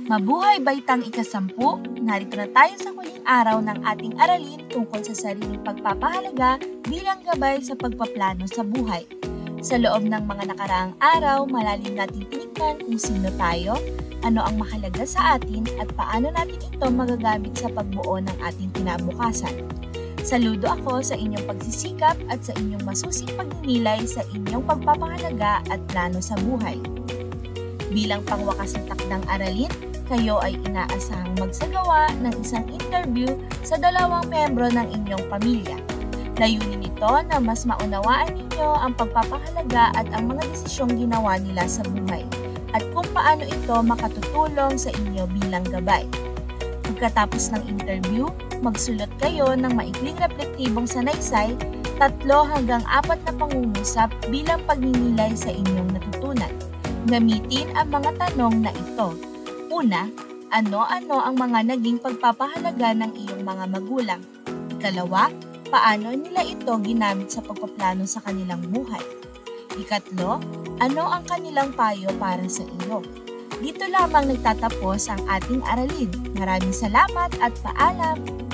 Mabuhay Baitang Ika-10, narito na tayo sa huling araw ng ating aralin tungkol sa sariling pagpapahalaga bilang gabay sa pagpaplano sa buhay. Sa loob ng mga nakaraang araw, malalim nating tinignan kung sino tayo, ano ang mahalaga sa atin at paano natin ito magagamit sa pagbuo ng ating kinabukasan. Saludo ako sa inyong pagsisikap at sa inyong masusing pagninilay sa inyong pagpapahalaga at plano sa buhay. Bilang pangwakas ng takdang aralin, kayo ay inaasahang magsagawa ng isang interview sa 2 miyembro ng inyong pamilya. Layunin nito na mas maunawaan ninyo ang pagpapahalaga at ang mga desisyong ginawa nila sa buhay at kung paano ito makatutulong sa inyo bilang gabay. Pagkatapos ng interview, magsulot kayo ng maikling reflektibong sanaysay, 3 hanggang 4 na pangungusap bilang pagninilay sa inyong natutunan. Gamitin ang mga tanong na ito. Una, ano-ano ang mga naging pagpapahalaga ng iyong mga magulang? Ikalawa, paano nila ito ginamit sa pagpaplano sa kanilang buhay? Ikatlo, ano ang kanilang payo para sa iyo? Dito lamang nagtatapos ang ating aralin. Maraming salamat at paalam!